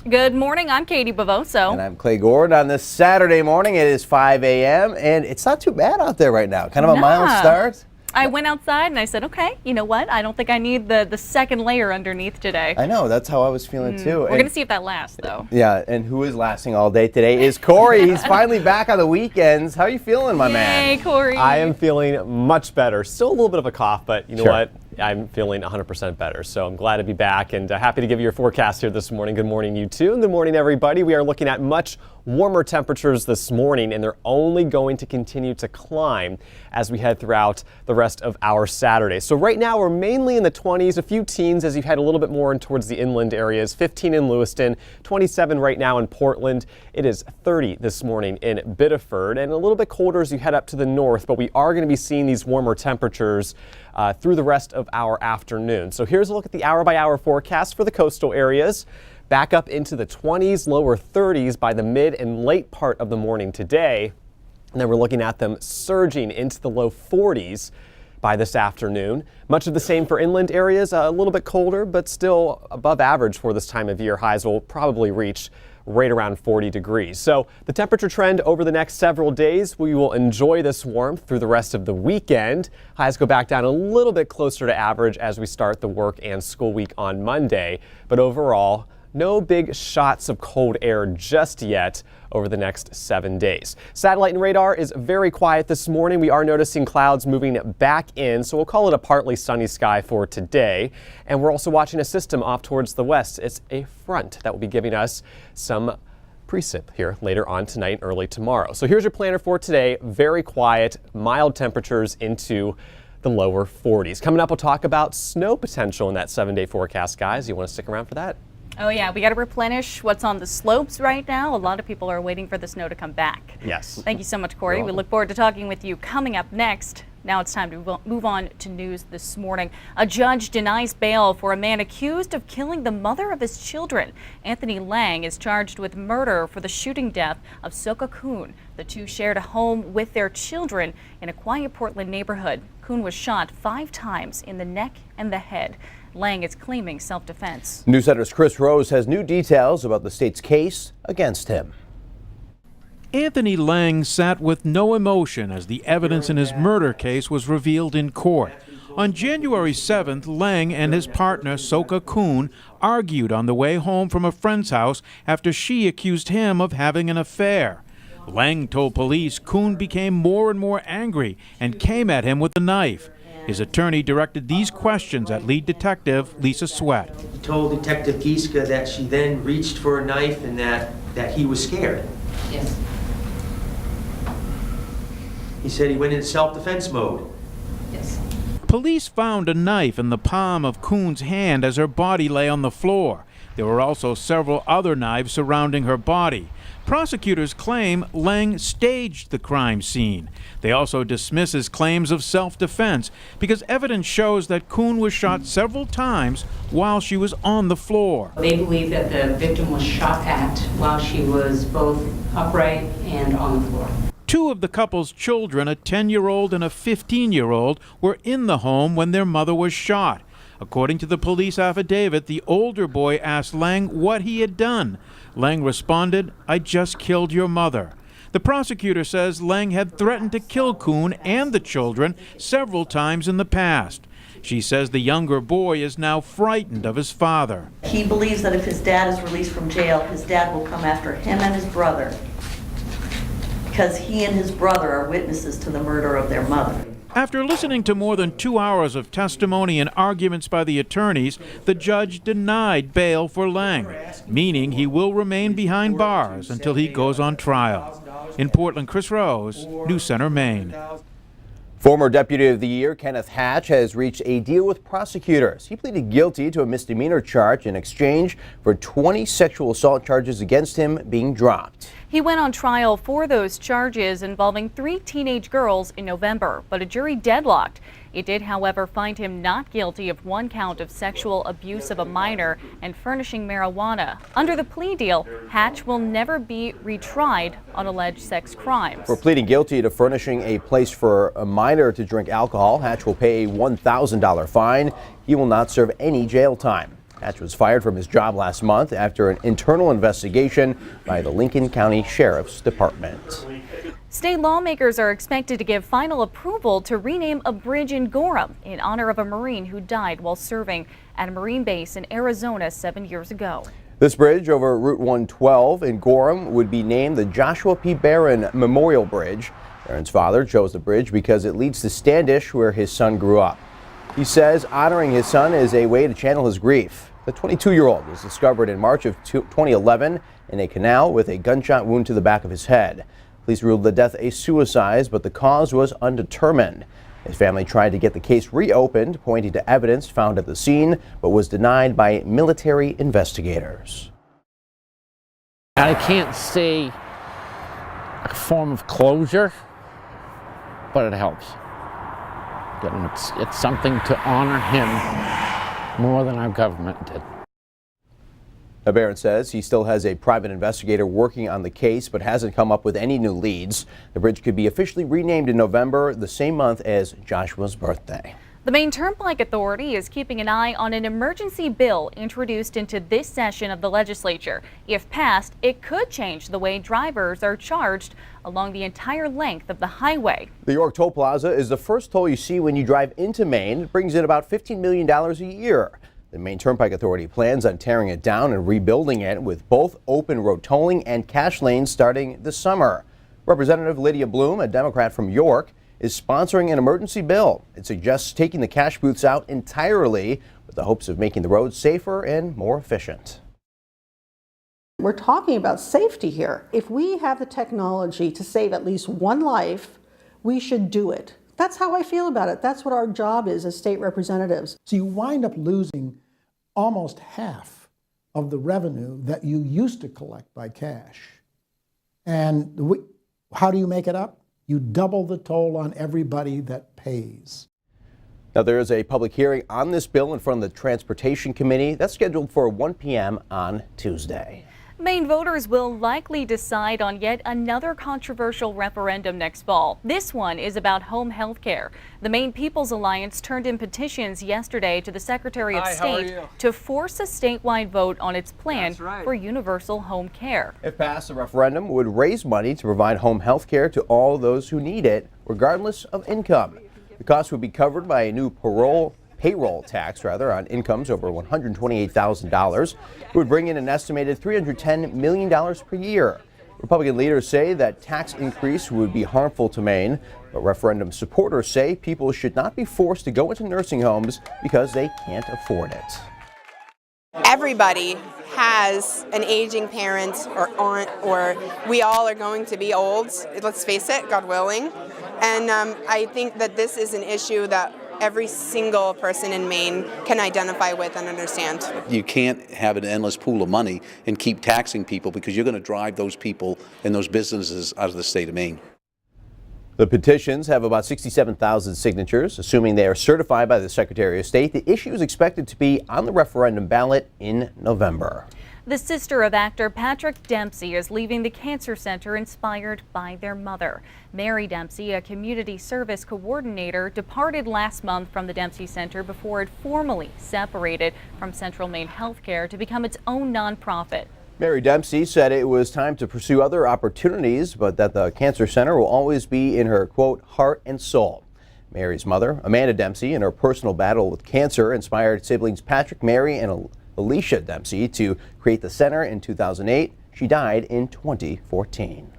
Good morning, I'm Katie Bavoso. And I'm Clay Gord. On this Saturday morning, it is 5 a.m. and it's not too bad out there right now. Kind of a mild start. I went outside and I said, okay, you know what? I don't think I need the second layer underneath today. I know, that's how I was feeling too. We're going to see if that lasts, though. Yeah, and who is lasting all day today is Corey. He's finally back on the weekends. How are you feeling, my man? Hey, Corey. I am feeling much better. Still a little bit of a cough, but you know Sure. what? I'm feeling 100% better. So I'm glad to be back and happy to give you your forecast here this morning. Good morning, you too. And good morning, everybody. We are looking at much warmer temperatures this morning, and they're only going to continue to climb as we head throughout the rest of our Saturday. So right now we're mainly in the 20s, a few teens as you head a little bit more in towards the inland areas. 15 in Lewiston, 27 right now in Portland. It is 30 this morning in Biddeford, and a little bit colder as you head up to the north, but we are going to be seeing these warmer temperatures through the rest of our afternoon. So here's a look at the hour-by-hour forecast for the coastal areas. Back up into the 20s, lower 30s by the mid and late part of the morning today. And then we're looking at them surging into the low 40s by this afternoon. Much of the same for inland areas, a little bit colder, but still above average for this time of year. Highs will probably reach right around 40 degrees. So the temperature trend over the next several days, we will enjoy this warmth through the rest of the weekend. Highs go back down a little bit closer to average as we start the work and school week on Monday. But overall, no big shots of cold air just yet over the next 7 days. Satellite and radar is very quiet this morning. We are noticing clouds moving back in, so we'll call it a partly sunny sky for today. And we're also watching a system off towards the west. It's a front that will be giving us some precip here later on tonight and early tomorrow. So here's your planner for today. Very quiet, mild temperatures into the lower 40s. Coming up, we'll talk about snow potential in that 7-day forecast, guys. You want to stick around for that? Oh, yeah, we got to replenish what's on the slopes right now. A lot of people are waiting for the snow to come back. Yes. Thank you so much, Corey. We look forward to talking with you coming up next. Now it's time to move on to news this morning. A judge denies bail for a man accused of killing the mother of his children. Anthony Lang is charged with murder for the shooting death of Soka Kuhn. The two shared a home with their children in a quiet Portland neighborhood. Kuhn was shot 5 times in the neck and the head. Lang is claiming self-defense. News Center's Chris Rose has new details about the state's case against him. Anthony Lang sat with no emotion as the evidence in his murder case was revealed in court. On January 7th, Lang and his partner, Soka Kuhn, argued on the way home from a friend's house after she accused him of having an affair. Lang told police Kuhn became more and more angry and came at him with a knife. His attorney directed these questions at lead detective Lisa Sweat. He told Detective Gieska that she then reached for a knife and that he was scared. Yes. He said he went into self-defense mode. Yes. Police found a knife in the palm of Kuhn's hand as her body lay on the floor. There were also several other knives surrounding her body. Prosecutors claim Lang staged the crime scene. They also dismiss his claims of self-defense because evidence shows that Kuhn was shot several times while she was on the floor. They believe that the victim was shot at while she was both upright and on the floor. 2 of the couple's children, a 10-year-old and a 15-year-old, were in the home when their mother was shot. According to the police affidavit, the older boy asked Lang what he had done. Lang responded, "I just killed your mother." The prosecutor says Lang had threatened to kill Kuhn and the children several times in the past. She says the younger boy is now frightened of his father. He believes that if his dad is released from jail, his dad will come after him and his brother because he and his brother are witnesses to the murder of their mother. After listening to more than 2 hours of testimony and arguments by the attorneys, the judge denied bail for Lang, meaning he will remain behind bars until he goes on trial. In Portland, Chris Rose, News Center, Maine. Former Deputy of the Year Kenneth Hatch has reached a deal with prosecutors. He pleaded guilty to a misdemeanor charge in exchange for 20 sexual assault charges against him being dropped. He went on trial for those charges involving 3 teenage girls in November, but a jury deadlocked. It did, however, find him not guilty of 1 count of sexual abuse of a minor and furnishing marijuana. Under the plea deal, Hatch will never be retried on alleged sex crimes. For pleading guilty to furnishing a place for a minor to drink alcohol, Hatch will pay a $1,000 fine. He will not serve any jail time. Hatch was fired from his job last month after an internal investigation by the Lincoln County Sheriff's Department. State lawmakers are expected to give final approval to rename a bridge in Gorham in honor of a Marine who died while serving at a Marine base in Arizona 7 years ago. This bridge over Route 112 in Gorham would be named the Joshua P. Barron Memorial Bridge. Barron's father chose the bridge because it leads to Standish, where his son grew up. He says honoring his son is a way to channel his grief. The 22-year-old was discovered in March of 2011 in a canal with a gunshot wound to the back of his head. Police ruled the death a suicide, but the cause was undetermined. His family tried to get the case reopened, pointing to evidence found at the scene, but was denied by military investigators. I can't say a form of closure, but it helps. It's something to honor him more than our government did. Now, Barron says he still has a private investigator working on the case, but hasn't come up with any new leads. The bridge could be officially renamed in November, the same month as Joshua's birthday. The Maine Turnpike Authority is keeping an eye on an emergency bill introduced into this session of the legislature. If passed, it could change the way drivers are charged along the entire length of the highway. The York Toll Plaza is the first toll you see when you drive into Maine. It brings in about $15 million a year. The Maine Turnpike Authority plans on tearing it down and rebuilding it with both open road tolling and cash lanes starting this summer. Representative Lydia Bloom, a Democrat from York, is sponsoring an emergency bill. It suggests taking the cash booths out entirely with the hopes of making the roads safer and more efficient. We're talking about safety here. If we have the technology to save at least one life, we should do it. That's how I feel about it. That's what our job is as state representatives. So you wind up losing almost half of the revenue that you used to collect by cash. And how do you make it up? You double the toll on everybody that pays. Now, there is a public hearing on this bill in front of the Transportation Committee. That's scheduled for 1 p.m. on Tuesday. Maine voters will likely decide on yet another controversial referendum next fall. This one is about home health care. The Maine People's Alliance turned in petitions yesterday to the Secretary of State to force a statewide vote on its plan for universal home care. If passed, the referendum would raise money to provide home health care to all those who need it, regardless of income. The cost would be covered by a new payroll tax on incomes over $128,000. It would bring in an estimated $310 million per year. Republican leaders say that tax increase would be harmful to Maine, but referendum supporters say people should not be forced to go into nursing homes because they can't afford it. Everybody has an aging parent or aunt, or we all are going to be old, let's face it, God willing. And I think that this is an issue that every single person in Maine can identify with and understand. You can't have an endless pool of money and keep taxing people, because you're going to drive those people and those businesses out of the state of Maine. The petitions have about 67,000 signatures. Assuming they are certified by the Secretary of State, the issue is expected to be on the referendum ballot in November. The sister of actor Patrick Dempsey is leaving the cancer center inspired by their mother. Mary Dempsey, a community service coordinator, departed last month from the Dempsey Center before it formally separated from Central Maine Healthcare to become its own nonprofit. Mary Dempsey said it was time to pursue other opportunities, but that the cancer center will always be in her, quote, heart and soul. Mary's mother, Amanda Dempsey, in her personal battle with cancer, inspired siblings Patrick, Mary, and Alicia Dempsey to create the center in 2008. She died in 2014.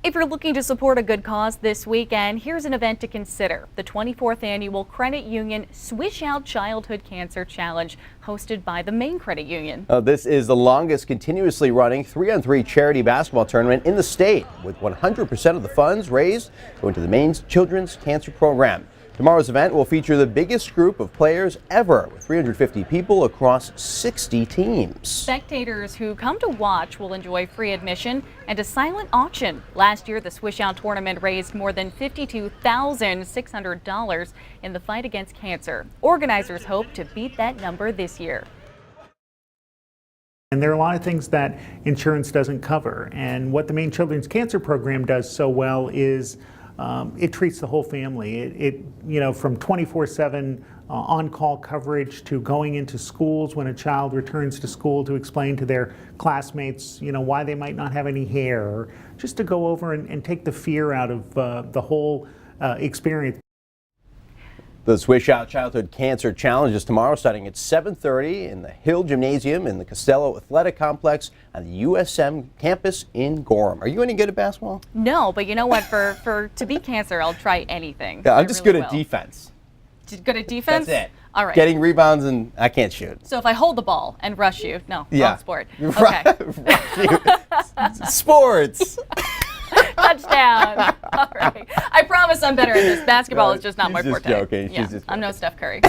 If you're looking to support a good cause this weekend, here's an event to consider. The 24th Annual Credit Union Swish Out Childhood Cancer Challenge, hosted by the Maine Credit Union. This is the longest continuously running 3-on-3 charity basketball tournament in the state, with 100% of the funds raised going to the Maine's Children's Cancer Program. Tomorrow's event will feature the biggest group of players ever, with 350 people across 60 teams. Spectators who come to watch will enjoy free admission and a silent auction. Last year, the Swish Out tournament raised more than $52,600 in the fight against cancer. Organizers hope to beat that number this year. And there are a lot of things that insurance doesn't cover. And what the Maine Children's Cancer Program does so well is it treats the whole family. It from 24/7 on-call coverage to going into schools when a child returns to school to explain to their classmates, why they might not have any hair, or just to go over and take the fear out of the whole experience. The Swish Out Childhood Cancer Challenge is tomorrow, starting at 7:30 in the Hill Gymnasium in the Costello Athletic Complex on the USM campus in Gorham. Are you any good at basketball? No, but you know what? To beat cancer, I'll try anything. Yeah, I'm just good at defense. Good at defense? That's it. All right. Getting rebounds, and I can't shoot. So if I hold the ball and rush you, no, Yeah. wrong sport. Okay. Sports. Touchdown. All right. I promise I'm better at this. Basketball is just not my She's just forte. joking. Yeah, She's just I'm no Steph Curry.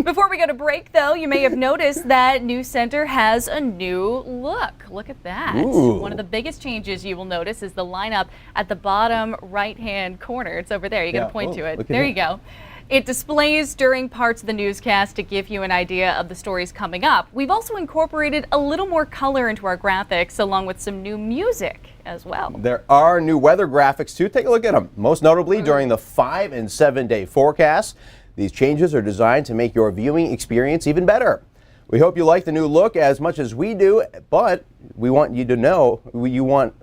Before we go to break, though, you may have noticed that News Center has a new look. Look at that. Ooh. One of the biggest changes you will notice is the lineup at the bottom right-hand corner. It's over there. You got to point to it. There you go. It displays during parts of the newscast to give you an idea of the stories coming up. We've also incorporated a little more color into our graphics, along with some new music as well. There are new weather graphics too. Take a look at them. Most notably during the 5- and 7-day forecast. These changes are designed to make your viewing experience even better. We hope you like the new look as much as we do, but we want you to know, we want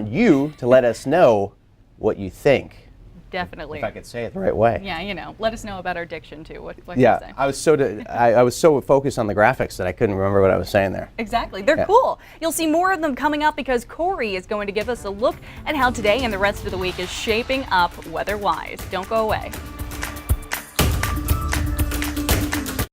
you to let us know what you think. Definitely. If I could say it the right way. Yeah, let us know about our diction too. What can you say? I was so focused on the graphics that I couldn't remember what I was saying there. Exactly. They're cool. You'll see more of them coming up because Corey is going to give us a look at how today and the rest of the week is shaping up weather-wise. Don't go away.